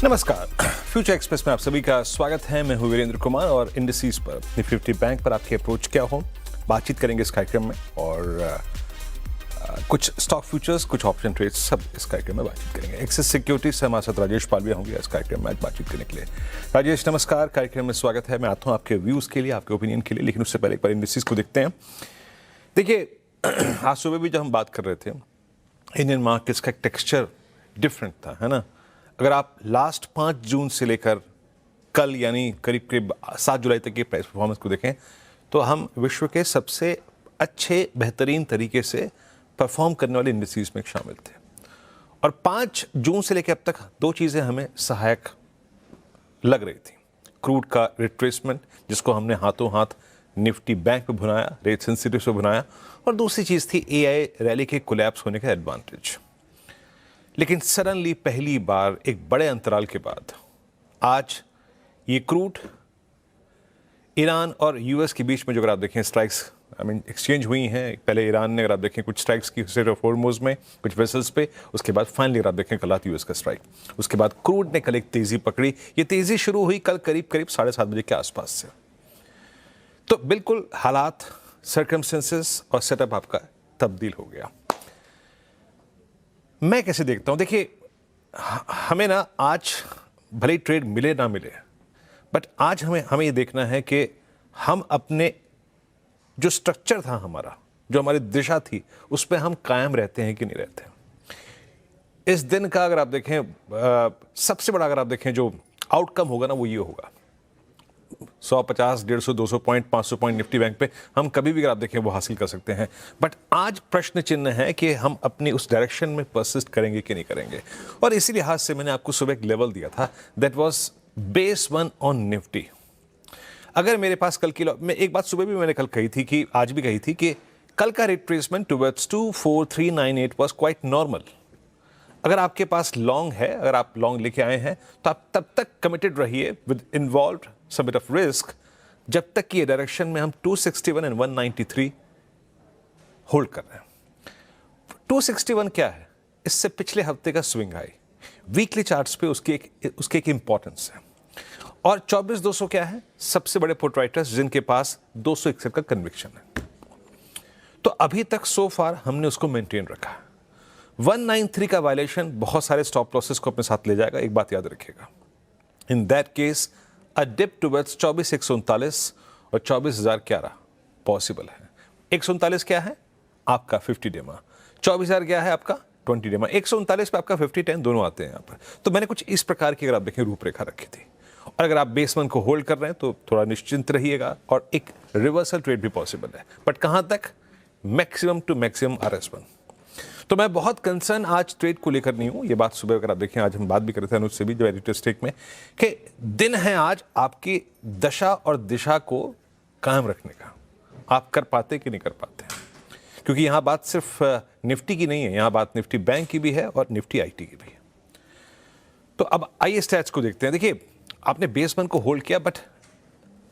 नमस्कार, future express में आप सभी का स्वागत है। मैं हूं वीरेंद्र कुमार और इंडिसेस पर निफ्टी बैंक पर आपकी अप्रोच क्या हो बातचीत करेंगे इस कार्यक्रम में। और कुछ स्टॉक फ्यूचर्स, कुछ ऑप्शन ट्रेड्स, सब इस कार्यक्रम में बातचीत करेंगे। एक्सिस सिक्योरिटीज से हमारे साथ राजेश पालविया होंगे इस कार्यक्रम में आज बातचीत करने के लिए। राजेश नमस्कार, कार्यक्रम में स्वागत है। मैं आता हूँ आपके व्यूज़ के लिए, आपके ओपिनियन के लिए, लेकिन उससे पहले एक बार इंडिसेस को देखते हैं। देखिए, आज सुबह भी जब हम बात कर रहे थे, इंडियन मार्केट्स का एक टेक्सचर डिफरेंट था, है ना। अगर आप लास्ट 5 जून से लेकर कल यानी करीब करीब 7 जुलाई तक के प्राइस परफॉर्मेंस को देखें तो हम विश्व के सबसे अच्छे बेहतरीन तरीके से परफॉर्म करने वाले इंडिसेस में शामिल थे। और 5 जून से लेकर अब तक 2 चीज़ें हमें सहायक लग रही थी। क्रूड का रिट्रेसमेंट, जिसको हमने हाथों हाथ निफ्टी बैंक पे भुनाया, रेट सेंसिटिव से भुनाया, और दूसरी चीज़ थी एआई रैली के कोलैप्स होने का एडवांटेज। लेकिन सडनली पहली बार एक बड़े अंतराल के बाद आज ये क्रूड ईरान और यूएस के बीच में जो अगर आप देखें स्ट्राइक्स एक्सचेंज हुई हैं। पहले ईरान ने अगर आप देखें कुछ स्ट्राइक्स की स्ट्रेट ऑफ हॉर्मुज़ में कुछ वेसल्स पे, उसके बाद फाइनली अगर आप देखें कल रात यूएस का स्ट्राइक, उसके बाद क्रूड ने कल एक तेज़ी पकड़ी। ये तेज़ी शुरू हुई कल करीब करीब 7:30 बजे के आसपास से। तो बिल्कुल हालात, सर्कमस्टेंसेस और सेटअप आपका तब्दील हो गया। मैं कैसे देखता हूं, देखिए हमें ना आज भले ही ट्रेड मिले ना मिले, बट आज हमें ये देखना है कि हम अपने जो स्ट्रक्चर था हमारा, जो हमारी दिशा थी, उस पर हम कायम रहते हैं कि नहीं रहते हैं। इस दिन का अगर आप देखें सबसे बड़ा अगर आप देखें जो आउटकम होगा ना, वो ये होगा 150, 150, 200 पॉइंट, 500 पॉइंट निफ्टी बैंक पे हम कभी भी अगर आप देखें वो हासिल कर सकते हैं। बट आज प्रश्न चिन्ह है कि हम अपनी उस डायरेक्शन में परसिस्ट करेंगे कि नहीं करेंगे। और इसी लिहाज से मैंने आपको सुबह एक लेवल दिया था, that was base 1 on Nifty. अगर मेरे पास कल की मैं एक बात सुबह भी मैंने कल कही थी, कि आज भी कही थी, कि कल का retracement towards 24398 was quite normal. अगर आपके पास लॉन्ग है, अगर आप लॉन्ग लेके आए हैं, तो आप तब तक कमिटेड रहिए with involved some bit of risk, जब तक कि ये डायरेक्शन में हम 261 एंड 193 होल्ड कर रहे हैं। 261 क्या है? इससे पिछले हफ्ते का स्विंग हाई, वीकली चार्ट्स पे उसकी एक इंपॉर्टेंस है। और 24200 क्या है? सबसे बड़े पुट राइटर्स जिनके पास 261 का कन्विक्शन है। तो अभी तक सो फार हमने उसको मेंटेन रखा है। 193 का वायलेशन बहुत सारे स्टॉप लॉसेस को अपने साथ ले जाएगा, एक बात याद रखिएगा। In that case a dip towards 24,139 और 24,011 पॉसिबल है। 139 क्या है? आपका 50 डेमा। 24,000 क्या है? आपका 20 डेमा। 139 पे आपका 50, 10 दोनों आते हैं यहाँ पर। तो मैंने कुछ इस प्रकार की अगर आप देखें रूपरेखा रखी थी। और अगर आप बेस 1 को होल्ड कर रहे हैं तो थोड़ा निश्चिंत रहिएगा, और एक रिवर्सल ट्रेड भी पॉसिबल है। बट कहां तक? Maximum to maximum RS1। तो मैं बहुत कंसर्न आज ट्रेड को लेकर नहीं हूं। ये बात सुबह अगर आप देखें, आज हम बात भी कर रहे थे अनुज से भी, जो एडिटर स्टेक में, कि दिन है आज आपकी दशा और दिशा को कायम रखने का। आप कर पाते कि नहीं कर पाते, क्योंकि यहां बात सिर्फ निफ्टी की नहीं है, यहां बात निफ्टी बैंक की भी है और निफ्टी IT की भी है। तो अब आइए स्टैट्स को देखते हैं। देखिए, आपने बेस 1 को होल्ड किया, बट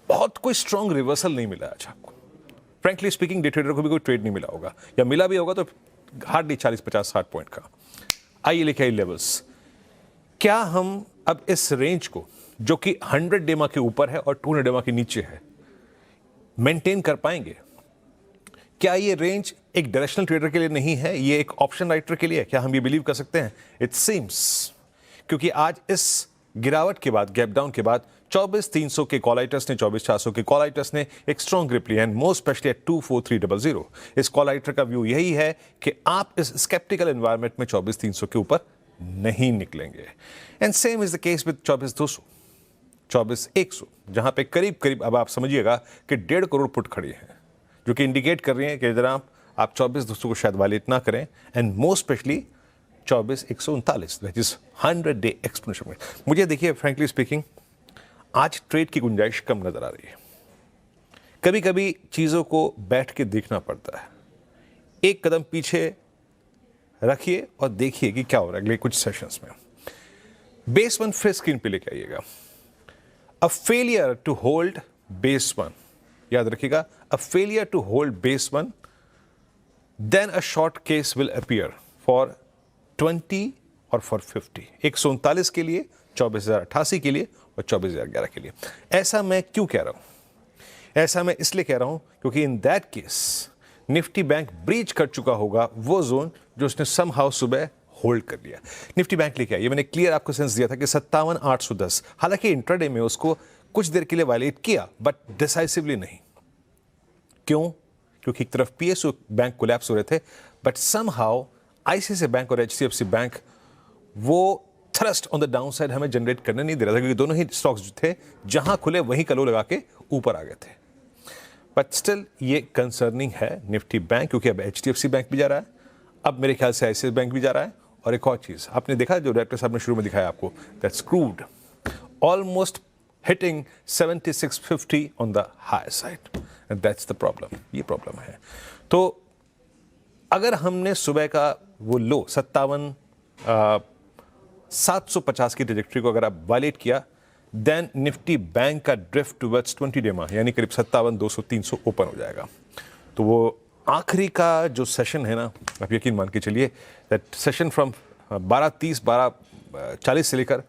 बहुत कोई स्ट्रॉन्ग रिवर्सल नहीं मिला आज आपको। फ्रेंकली स्पीकिंग, डे ट्रेडर को भी कोई ट्रेड नहीं मिला होगा, या मिला भी होगा तो हार्डली 40, 50, 60 पॉइंट का। आइए लेके आइए लेवल्स। क्या हम अब इस रेंज को, जो कि 100 डेमा के ऊपर है और 200 डेमा के नीचे है, मेंटेन कर पाएंगे? क्या ये रेंज एक डायरेक्शनल ट्रेडर के लिए नहीं है, ये एक ऑप्शन राइटर के लिए है? क्या हम ये बिलीव कर सकते हैं? इट सीम्स, क्योंकि आज इस गिरावट के बाद, गैप डाउन के बाद, 24,300 के कॉल राइटर्स ने, 24,400 के कॉल राइटर्स ने एक स्ट्रॉन्ग ग्रिप लिया, एंड मोस्ट स्पेशली एट 24300। इस कॉल राइटर का व्यू यही है कि आप इस स्केप्टिकल एनवायरनमेंट में 24,300 के ऊपर नहीं निकलेंगे। And same is the case with 24,200, 24,100, जहां पे करीब करीब अब आप समझिएगा कि 1.5 करोड़ पुट खड़ी हैं, जो कि इंडिकेट कर रही हैं कि जनाब आप 24,200 को शायद वायलेट ना करें। And most specially 24,139, that is 100 day exponential. मुझे देखिए, फ्रेंकली स्पीकिंग, आज ट्रेड की गुंजाइश कम नजर आ रही है। कभी कभी चीजों को बैठ के देखना पड़ता है। एक कदम पीछे रखिए और देखिए कि क्या हो रहा है अगले कुछ सेशंस में। बेस 1 फिर स्क्रीन पे लेके आइएगा। A failure to hold base 1, याद रखिएगा, a failure to hold base 1, then a short case will appear for 20 और फॉर 50, 139 के लिए, 24,088 के लिए और 24,011 के लिए। ऐसा मैं क्यों कह रहा हूँ? ऐसा मैं इसलिए कह रहा हूँ क्योंकि इन that case Nifty bank breach कर चुका होगा वो जोन जो उसने समहाउ सुबह होल्ड कर लिया। निफ्टी बैंक लेके आया, ये मैंने क्लियर आपको सेंस दिया था कि 57,810, हालांकि इंट्राडे में उसको कुछ देर के लिए वायलेट किया बट डिसाइसिवली नहीं। क्यों? क्योंकि एक तरफ पीएसयू बैंक कोलैप्स हो रहे थे बट समहाउ आईसीआईसीआई बैंक और एचडीएफसी बैंक वो thrust on the down side हमें जनरेट करने नहीं दे रहा था, क्योंकि दोनों ही स्टॉक्स जो थे जहां खुले वहीं कलो लगा के ऊपर आ गए थे। बट स्टिल ये कंसर्निंग है निफ्टी बैंक, क्योंकि अब एचडीएफसी बैंक भी जा रहा है, अब मेरे ख्याल से आईसीआईसीआई बैंक भी जा रहा है। और एक और चीज आपने देखा, जो डायरेक्टर साहब ने शुरू में दिखाया आपको, that's crude almost hitting 7650 on the higher side, and that's the problem. ये प्रॉब्लम है। तो अगर हमने सुबह का वो लो 57,750 की ट्रेजेक्ट्री को अगर आप वायलेट किया, देन निफ्टी बैंक का ड्रिफ्ट टुवर्ड्स 20 डे मा यानी करीब 57,200-300 ओपन हो जाएगा। तो वो आखिरी का जो सेशन है ना, आप यकीन मान के चलिए दैट सेशन फ्रॉम 12:30 12:40 से लेकर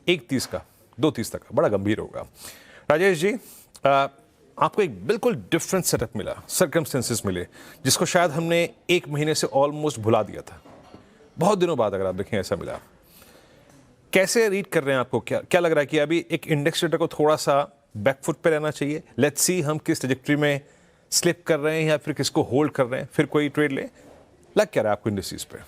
1:30 का 2:30 तक बड़ा गंभीर होगा। राजेश जी, आपको एक बिल्कुल डिफरेंट सेटअप मिला, सर्कमस्टेंसेस मिले जिसको शायद हमने एक महीने से ऑलमोस्ट भुला दिया था। बहुत दिनों बाद अगर आप देखें ऐसा मिला, कैसे रीड कर रहे हैं? आपको क्या लग रहा है कि अभी एक इंडेक्स ट्रेडर को थोड़ा सा बैकफुट पे रहना चाहिए? लेट्स सी हम किस ट्रैजेक्टरी में स्लिप कर रहे हैं या फिर किसको होल्ड कर रहे हैं, फिर कोई ट्रेड ले? लग क्या रहा है आपको इंडिसेस पे?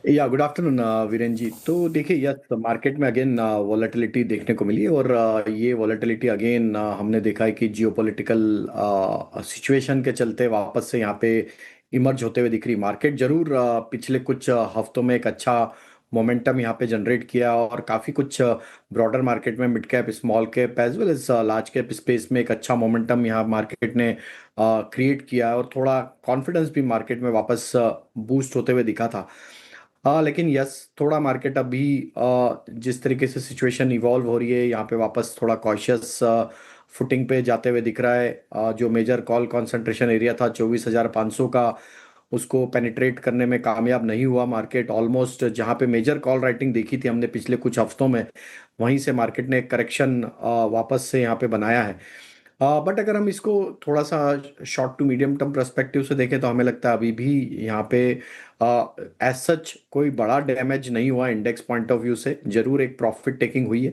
या गुड आफ्टरनून वीरेन जी। तो देखिए, यस, मार्केट में अगेन वॉलेटिलिटी देखने को मिली और ये वॉलेटिलिटी अगेन हमने देखा है कि जियोपॉलिटिकल सिचुएशन के चलते वापस से यहाँ पे इमर्ज होते हुए दिख रही मार्केट। जरूर पिछले कुछ हफ्तों में एक अच्छा मोमेंटम यहाँ पे जनरेट किया और काफ़ी कुछ ब्रॉडर मार्केट में mid cap, small cap as well as large cap space में एक अच्छा मोमेंटम यहाँ मार्केट ने क्रिएट किया और थोड़ा कॉन्फिडेंस भी मार्केट में वापस बूस्ट होते हुए दिखा था। लेकिन यस, थोड़ा मार्केट अभी जिस तरीके से सिचुएशन इवॉल्व हो रही है यहाँ पे वापस थोड़ा कॉशियस फुटिंग पे जाते हुए दिख रहा है। जो मेजर कॉल कंसंट्रेशन एरिया था 24,500 का, उसको पेनिट्रेट करने में कामयाब नहीं हुआ मार्केट। ऑलमोस्ट जहाँ पे मेजर कॉल राइटिंग देखी थी हमने पिछले कुछ हफ्तों में, वहीं से मार्केट ने एक करेक्शन वापस से यहाँ पे बनाया है। बट अगर हम इसको थोड़ा सा short to medium term perspective से देखें तो हमें लगता है अभी भी यहाँ पे एज सच कोई बड़ा डैमेज नहीं हुआ इंडेक्स पॉइंट ऑफ व्यू से। जरूर एक प्रॉफिट टेकिंग हुई है,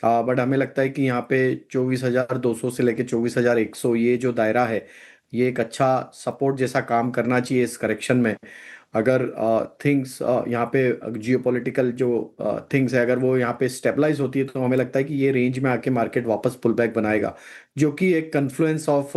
बट हमें लगता है कि यहाँ पे 24,200 से लेके 24,100 ये जो दायरा है, ये एक अच्छा सपोर्ट जैसा काम करना चाहिए इस करेक्शन में। अगर थिंग्स यहाँ पे जियोपॉलिटिकल जो थिंग्स है, अगर वो यहाँ पे स्टेबलाइज होती है तो हमें लगता है कि ये रेंज में आके मार्केट वापस पुल बैक बनाएगा, जो कि एक confluence of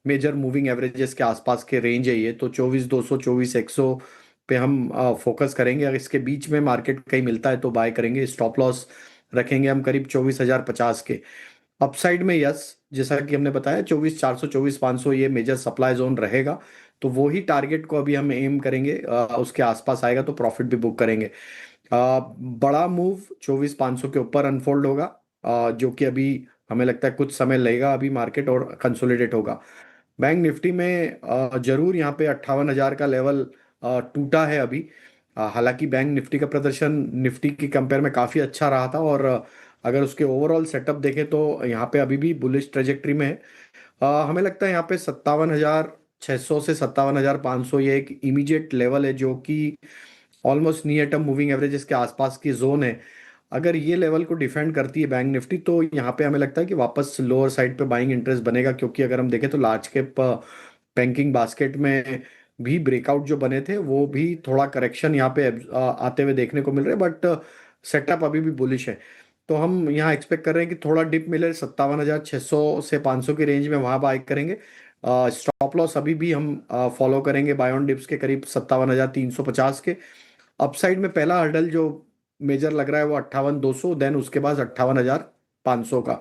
major moving averages के आसपास के रेंज है ये। तो 24,200 24,100 पे हम फोकस करेंगे। अगर इसके बीच में मार्केट कहीं मिलता है तो बाय करेंगे। स्टॉप लॉस रखेंगे हम करीब 24,050 के। अपसाइड में यस, जैसा कि हमने बताया 24,400 24,500 ये मेजर सप्लाई जोन रहेगा, तो वो ही टारगेट को अभी हम एम करेंगे। उसके आसपास आएगा तो प्रॉफिट भी बुक करेंगे। बड़ा मूव 24,500 के ऊपर अनफोल्ड होगा, जो कि अभी हमें लगता है कुछ समय लगेगा अभी मार्केट और कंसोलिडेट होगा। बैंक निफ्टी में जरूर यहाँ पे 58,000 का लेवल टूटा है अभी। हालांकि बैंक निफ्टी का प्रदर्शन निफ्टी की कंपेयर में काफ़ी अच्छा रहा था और अगर उसके ओवरऑल सेटअप देखें तो यहाँ पे अभी भी बुलिश ट्रेजेक्ट्री में है। हमें लगता है यहाँ पे 57,600 से 57,500 ये एक इमीडिएट लेवल है, जो कि almost near term moving averages के आसपास की जोन है। अगर ये लेवल को डिफेंड करती है बैंक निफ्टी तो यहाँ पे हमें लगता है कि वापस लोअर साइड पे बाइंग इंटरेस्ट बनेगा, क्योंकि अगर हम देखें तो लार्ज कैप बैंकिंग बास्केट में भी ब्रेकआउट जो बने थे वो भी थोड़ा करेक्शन यहाँ पे आते हुए देखने को मिल रहे हैं, बट सेटअप अभी भी बुलिश है। तो हम यहाँ एक्सपेक्ट कर रहे हैं कि थोड़ा डिप मिले 57,600 से 500 की रेंज में, वहां बाय करेंगे। स्टॉप लॉस अभी भी हम फॉलो करेंगे बाय ऑन डिप्स के करीब 57,350 के। अपसाइड में पहला हर्डल जो मेजर लग रहा है वो 58,200, देन उसके बाद 58,500 का।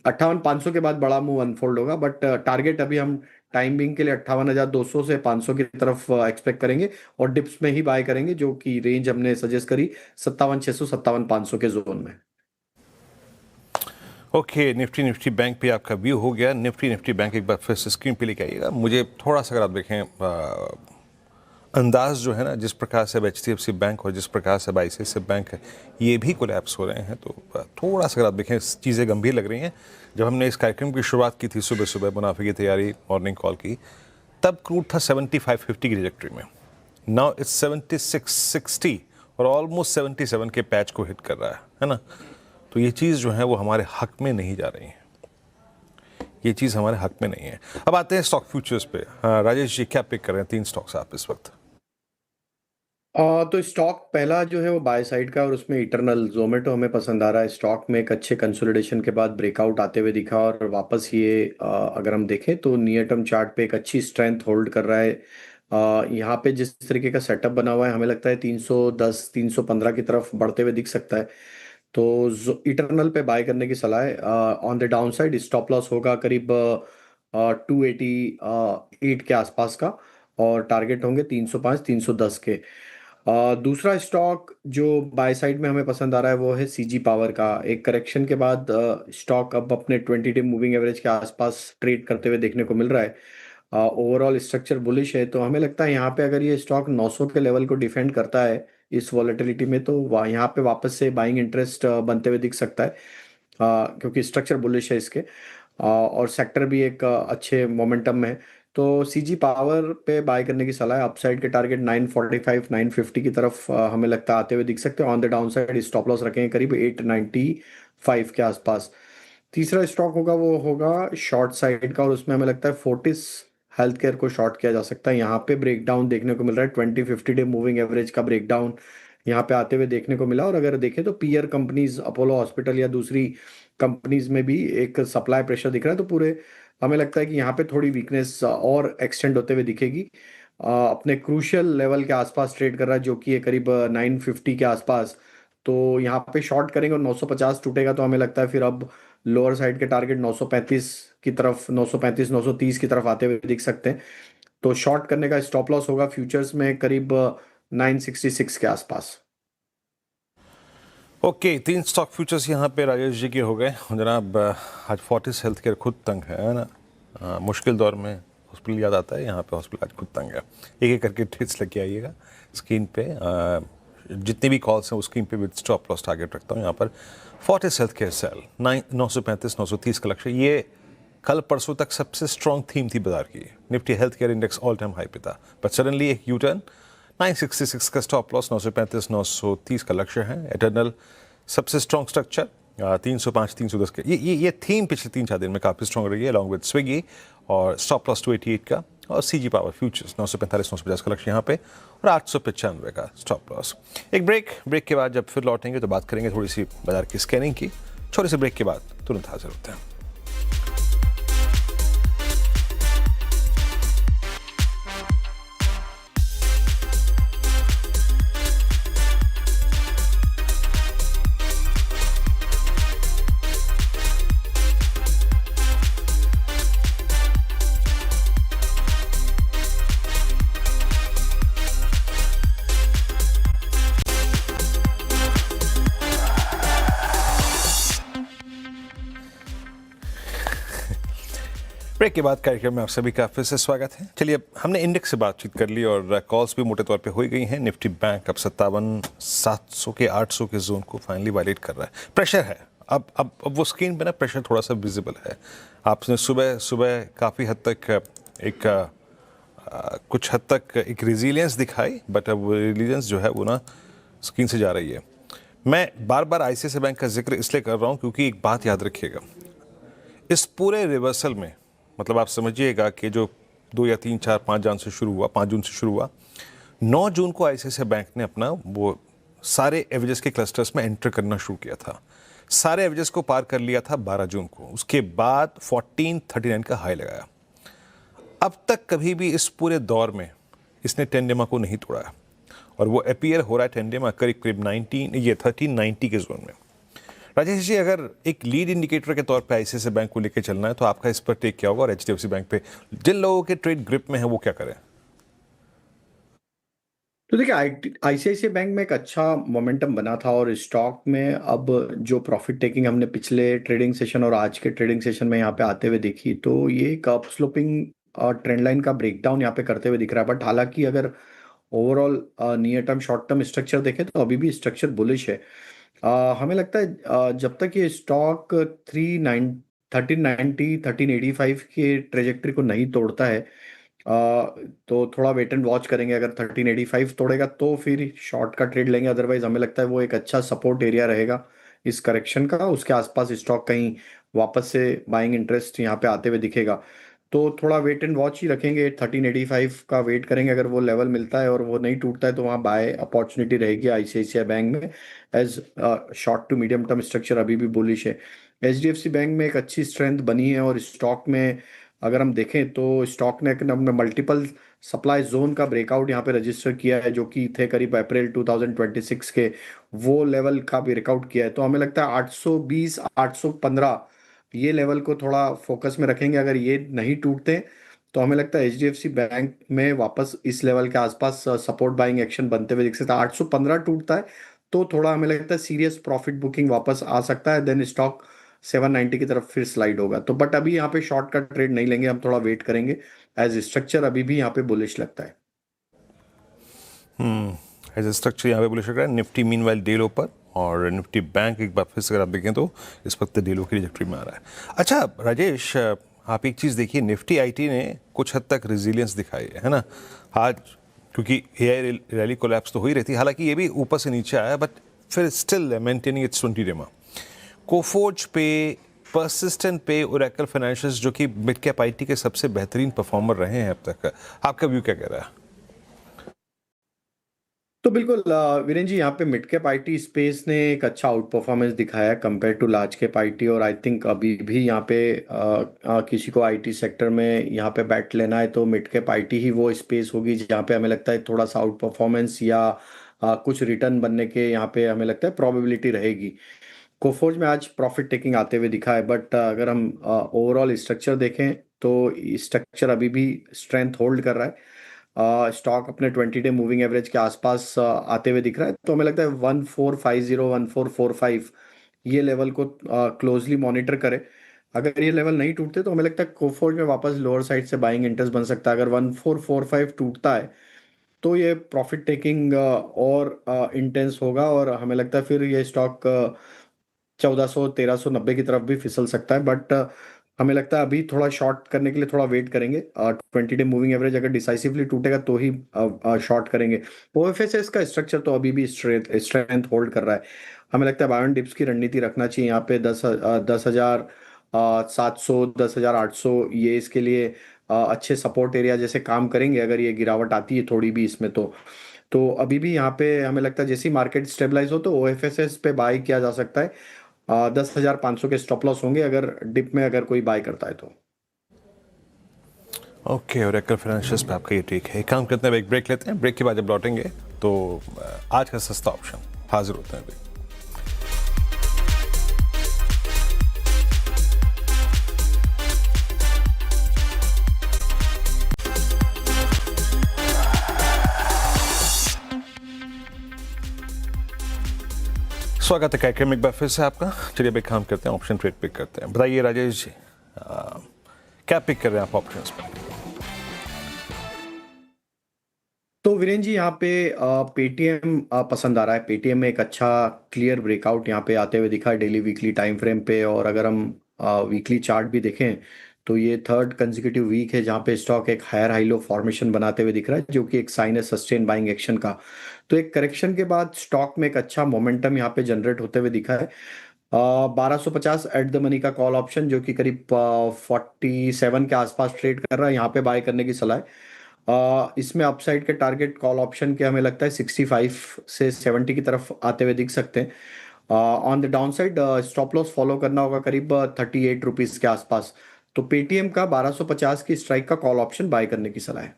58,500 के बाद बड़ा मूव अनफोल्ड होगा, बट टारगेट अभी हम टाइम बिंग के लिए 58,200 से 500 की तरफ एक्सपेक्ट करेंगे और डिप्स में ही बाय करेंगे, जो कि रेंज हमने सजेस्ट करी 57,600 57,500 के जोन में। ओके, निफ्टी बैंक पे आपका व्यू हो गया। निफ्टी बैंक एक बार फिर से स्क्रीन पे लेके आइएगा। मुझे थोड़ा सा अगर आप देखें अंदाज जो है ना, जिस प्रकार से अब HDFC बैंक और जिस प्रकार से अब ICICI बैंक है, ये भी कोलैप्स हो रहे हैं, तो थोड़ा सा अगर आप देखें चीज़ें गंभीर लग रही हैं। जब हमने इस कार्यक्रम की शुरुआत की थी सुबह सुबह मुनाफे की तैयारी मॉर्निंग कॉल की, तब क्रूड था 75-50 की ट्रैजेक्टरी में। नाउ इट्स 76-60 और ऑलमोस्ट 77 के पैच को हिट कर रहा है ना। तो ये चीज़ जो है वो हमारे हक में नहीं जा रही है, ये चीज़ हमारे हक में नहीं है। अब आते हैं स्टॉक फ्यूचर्स पे। राजेश जी, क्या पिक कर रहे हैं 3 स्टॉक्स आप इस वक्त? तो स्टॉक पहला जो है वो बाय साइड का, और उसमें इटरनल जोमेटो हमें पसंद आ रहा है। स्टॉक में एक अच्छे कंसोलिडेशन के बाद ब्रेकआउट आते हुए दिखा, और वापस ये अगर हम देखें तो नियर टर्म चार्ट पे एक अच्छी स्ट्रेंथ होल्ड कर रहा है। यहाँ पे जिस तरीके का सेटअप बना हुआ है, हमें लगता है 310 315 की तरफ बढ़ते हुए दिख सकता है। तो इटरनल पे बाय करने की सलाह है। On the down side stop loss होगा करीब 288 के आसपास का, और टारगेट होंगे 305 310 के। दूसरा स्टॉक जो बाय साइड में हमें पसंद आ रहा है वो है सीजी पावर का। एक करेक्शन के बाद स्टॉक अब अपने 20 डे मूविंग एवरेज के आसपास ट्रेड करते हुए देखने को मिल रहा है। ओवरऑल स्ट्रक्चर बुलिश है, तो हमें लगता है यहाँ पे अगर ये स्टॉक 900 के लेवल को डिफेंड करता है इस वॉलेटिलिटी में, तो यहाँ पे वापस से बाइंग इंटरेस्ट बनते हुए दिख सकता है। क्योंकि स्ट्रक्चर बुलिश है इसके, और सेक्टर भी एक अच्छे मोमेंटम में है। तो सीजी पावर पे बाय करने की सलाह है। अपसाइड के टारगेट 945 950 की तरफ हमें लगता है आते हुए दिख सकते हैं। On the down side stop loss रखेंगे करीब 895 के आसपास। तीसरा स्टॉक होगा वो होगा शॉर्ट साइड का, और उसमें हमें लगता है फोर्टिस हेल्थ केयर को शॉर्ट किया जा सकता है। यहाँ पे ब्रेकडाउन देखने को मिल रहा है, 20 50 डे मूविंग एवरेज का ब्रेकडाउन यहाँ पे आते हुए देखने को मिला। और अगर देखें तो पीयर कंपनीज अपोलो हॉस्पिटल या दूसरी कंपनीज में भी एक सप्लाई प्रेशर दिख रहा है। तो पूरे हमें लगता है कि यहाँ पे थोड़ी वीकनेस और एक्सटेंड होते हुए दिखेगी। अपने क्रूशियल लेवल के आसपास ट्रेड कर रहा है, जो कि है करीब 950 के आसपास। तो यहाँ पे शॉर्ट करेंगे और 950 टूटेगा, तो हमें लगता है फिर अब लोअर साइड के टारगेट 935 की तरफ, 935 930 की तरफ आते हुए दिख सकते हैं। तो शॉर्ट करने का स्टॉप लॉस होगा फ्यूचर्स में करीब 966 के आसपास। ओके, 3 स्टॉक फ्यूचर्स यहाँ पे राजेश जी के हो गए जनाब। आज फोर्टिस हेल्थ केयर खुद तंग है ना। मुश्किल दौर में हॉस्पिटल याद आता है, यहाँ पे हॉस्पिटल आज खुद तंग है। एक एक करके ट्वीट्स लेके आइएगा स्क्रीन पे। जितनी भी कॉल्स हैं उस स्क्रीन पे विद स्टॉप लॉस टारगेट रखता हूँ यहाँ पर। फोर्टिस हेल्थ केयर सेल 935 930 का लक्ष्य। ये कल परसों तक सबसे स्ट्रॉन्ग थीम थी बाजार की। Nifty health care index all time high पे था, बट सडनली एक यू टर्न। 966 का स्टॉप लॉस, 935 930 का लक्ष्य है। एटर्नल सबसे स्ट्रॉन्ग स्ट्रक्चर 305 310 के। ये थीम पिछले 3-4 दिन में काफ़ी स्ट्रॉन्ग रही है, अलॉन्ग विद स्विगी। और स्टॉप लॉस 288 का, और सीजी पावर फ्यूचर्स 945 950 का लक्ष्य यहाँ पे, और 895 का स्टॉप लॉस। एक ब्रेक के बाद जब फिर लौटेंगे तो बात करेंगे थोड़ी सी बाजार की स्कैनिंग की। छोटे से ब्रेक के बाद तुरंत हाजिर होते हैं। ब्रेक के बाद कार्यक्रम में आप सभी का फिर से स्वागत है। चलिए, अब हमने इंडेक्स से बातचीत कर ली और कॉल्स भी मोटे तौर पे हो गई हैं। निफ्टी बैंक अब 57 700 के 800 के जोन को फाइनली वायलेट कर रहा है। प्रेशर है, अब वो स्क्रीन पे ना प्रेशर थोड़ा सा विजिबल है। आपने सुबह सुबह काफ़ी हद तक एक कुछ हद तक एक रिजिलियंस दिखाई, बट अब वो रिजिलियंस जो है वो ना स्क्रीन से जा रही है। मैं बार बार ICICI बैंक का जिक्र इसलिए कर रहा हूँ क्योंकि एक बात याद रखिएगा, इस पूरे रिवर्सल में मतलब आप समझिएगा कि जो 2 या 3 4 5 जून से शुरू हुआ, 5 जून से शुरू हुआ, 9 जून को ICICI बैंक ने अपना वो सारे एवरेजेस के क्लस्टर्स में एंटर करना शुरू किया था। सारे एवरेजेस को पार कर लिया था 12 जून को। उसके बाद 1439 का हाई लगाया। अब तक कभी भी इस पूरे दौर में इसने टेंडेमा को नहीं तोड़ा है, और वो अपीयर हो रहा है टेंडेमा करीब करीब 1390 के जोन में। राजेश जी, अगर एक लीड इंडिकेटर के तौर पे ICICI बैंक को लेकर चलना है तो आपका इस पर टेक क्या होगा, और HDFC बैंक पे जिन लोगों के ट्रेड ग्रिप में है वो क्या करें? तो देखिए, ICICI बैंक में एक अच्छा मोमेंटम बना था, और स्टॉक में अब जो प्रॉफिट टेकिंग हमने पिछले ट्रेडिंग सेशन और आज के ट्रेडिंग सेशन में यहाँ पे आते हुए देखी, तो ये एक अप स्लोपिंग ट्रेंड लाइन का ब्रेकडाउन यहाँ पे करते हुए दिख रहा है। बट हालांकि अगर overall near term short term structure देखें तो अभी भी स्ट्रक्चर बुलिश है। हमें लगता है जब तक ये स्टॉक 1385 के ट्रेजेक्टरी को नहीं तोड़ता है, तो थोड़ा वेट एंड वॉच करेंगे। अगर 1385 तोड़ेगा तो फिर शॉर्ट का ट्रेड लेंगे, अदरवाइज हमें लगता है वो एक अच्छा सपोर्ट एरिया रहेगा इस करेक्शन का। उसके आसपास स्टॉक कहीं वापस से बाइंग इंटरेस्ट यहाँ पे आते हुए दिखेगा, तो थोड़ा वेट एंड वॉच ही रखेंगे। 1385 का वेट करेंगे, अगर वो लेवल मिलता है और वो नहीं टूटता है तो वहाँ बाय अपॉर्चुनिटी रहेगी आईसीआईसीआई बैंक में। As short to medium term structure अभी भी बुलिश है। एचडीएफसी बैंक में एक अच्छी स्ट्रेंथ बनी है, और स्टॉक में अगर हम देखें तो स्टॉक ने अपने मल्टीपल सप्लाई जोन का ब्रेकआउट यहाँ पे रजिस्टर किया है, जो कि थे करीब अप्रैल 2026 के, वो लेवल का ब्रेकआउट किया है। तो हमें लगता है 820 815 ये लेवल को थोड़ा फोकस में रखेंगे। अगर ये नहीं टूटते तो हमें लगता है एचडीएफसी बैंक में वापस इस लेवल के आसपास सपोर्ट बाइंग एक्शन बनते हुए दिख सकता है। 815 टूटता है तो थोड़ा हमें लगता है सीरियस प्रॉफिट बुकिंग वापस आ सकता है, देन स्टॉक 790 की तरफ फिर स्लाइड होगा। तो बट अभी यहाँ पे शॉर्ट का ट्रेड नहीं लेंगे, हम थोड़ा वेट करेंगे। एज स्ट्रक्चर अभी भी यहाँ पे बुलिश लगता है। एज ए स्ट्रक्चर यहाँ पे बुलिश लग रहा है। निफ्टी मीनवाइल डे लो पर, और निफ्टी बैंक एक बार फिर से अगर आप देखें तो इस वक्त डे लो की ट्रैजेक्टरी में आ रहा है। अच्छा राजेश, आप एक चीज़ देखिए, निफ्टी आईटी ने कुछ हद तक रिजिलियंस दिखाई है ना आज, क्योंकि एआई रैली कोलैप्स तो हो ही रहती है, हालांकि ये भी ऊपर से नीचे आया, बट फिर स्टिल मेंटेनिंग इट्स 20 डेमा। कोफोर्ज पे, परसिस्टेंट पे, ओरेकल फाइनेंशियल्स जो कि मिड कैप आईटी के सबसे बेहतरीन परफॉर्मर रहे हैं अब तक, आपका व्यू क्या कह रहा है? तो बिल्कुल वीरेन जी, यहाँ पे मिड कैप आईटी स्पेस ने एक अच्छा आउट परफॉर्मेंस दिखाया compare to large cap IT. और आई थिंक अभी भी यहाँ पे किसी को आईटी सेक्टर में यहाँ पे बैट लेना है तो मिड कैप आईटी ही वो स्पेस होगी जहाँ पे हमें लगता है थोड़ा सा आउट परफॉर्मेंस या कुछ रिटर्न बनने के यहाँ पे हमें लगता है प्रोबेबिलिटी रहेगी। कोफोर्ज में आज प्रॉफिट टेकिंग आते हुए दिखा है, बट अगर हम ओवरऑल स्ट्रक्चर देखें तो स्ट्रक्चर अभी भी स्ट्रेंथ होल्ड कर रहा है। स्टॉक अपने 20 डे मूविंग एवरेज के आसपास आते हुए दिख रहा है, तो हमें लगता है 1450 1445 ये लेवल को क्लोजली मॉनिटर करें। अगर ये लेवल नहीं टूटते तो हमें लगता है कोफोर्ज में वापस लोअर साइड से बाइंग इंटरेस्ट बन सकता है। अगर 1445 टूटता है तो ये प्रॉफिट टेकिंग और इंटेंस होगा, और हमें लगता है फिर ये स्टॉक 1400 1390 की तरफ भी फिसल सकता है। बट हमें लगता है अभी थोड़ा शॉर्ट करने के लिए थोड़ा वेट करेंगे। 20 डे मूविंग एवरेज अगर डिसाइसिवली टूटेगा तो ही शॉर्ट करेंगे। ओएफएसएस का स्ट्रक्चर तो अभी भी स्ट्रेंथ होल्ड कर रहा है। हमें लगता है बाय ऑन डिप्स की रणनीति रखना चाहिए यहाँ पे। 10,700 10,800 ये इसके लिए अच्छे सपोर्ट एरिया जैसे काम करेंगे, अगर ये गिरावट आती है थोड़ी भी इसमें तो अभी भी यहाँ पे हमें लगता है जैसी मार्केट स्टेबलाइज हो तो ओएफएसएस पे बाय किया जा सकता है। 10,500 के स्टॉप लॉस होंगे अगर डिप में अगर कोई बाय करता है तो। ओके, ओरेकल फाइनेंशियल्स पे आपका ये टेक है। एक काम करते हैं, एक ब्रेक लेते हैं, ब्रेक के बाद जब लौटेंगे तो आज का सस्ता ऑप्शन हाजिर होता है। स्वागत है कार्यक्रम में एक बार फिर से आपका। चलिए अब एक काम करते हैं, ऑप्शन ट्रेड पिक करते हैं। बताइए राजेश जी, क्या पिक कर रहे हैं आप ऑप्शंस पर? तो वीरेन जी, यहाँ पे पेटीएम पसंद आ रहा है। पेटीएम में एक अच्छा क्लियर ब्रेकआउट यहाँ पे आते हुए दिखा है डेली वीकली टाइम फ्रेम पे, और अगर हम वीकली चार्ट भी देखें तो ये थर्ड कंसेक्यूटिव वीक है जहाँ पे स्टॉक एक हायर हाई लो फॉर्मेशन बनाते हुए दिख रहा है, जो कि एक साइन है सस्टेन बाइंग एक्शन का। तो एक करेक्शन के बाद स्टॉक में एक अच्छा मोमेंटम यहाँ पे जनरेट होते हुए दिखा है। 1250 एट द मनी का कॉल ऑप्शन, जो कि करीब 47 के आसपास ट्रेड कर रहा है, यहाँ पे बाय करने की सलाह है। इसमें अपसाइड के टारगेट कॉल ऑप्शन के हमें लगता है 65 से 70 की तरफ आते हुए दिख सकते हैं। On the down side stop loss follow करना होगा करीब 38 रुपीज के आसपास। तो पेटीएम का 1250 की स्ट्राइक का कॉल ऑप्शन बाय करने की सलाह है।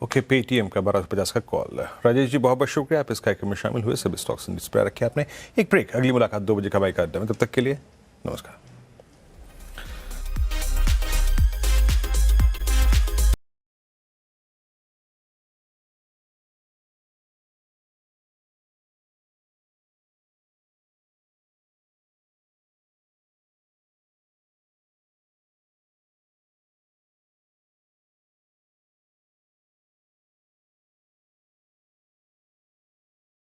ओके, पेटीएम का 1250 का कॉल है। राजेश जी बहुत बहुत शुक्रिया, आप इस कार्यक्रम में शामिल हुए। सभी स्टॉक्स डिस्प्ले रखे आपने। एक ब्रेक, अगली मुलाकात 2 बजे का बाई का अड्डा में। तब तक के लिए नमस्कार।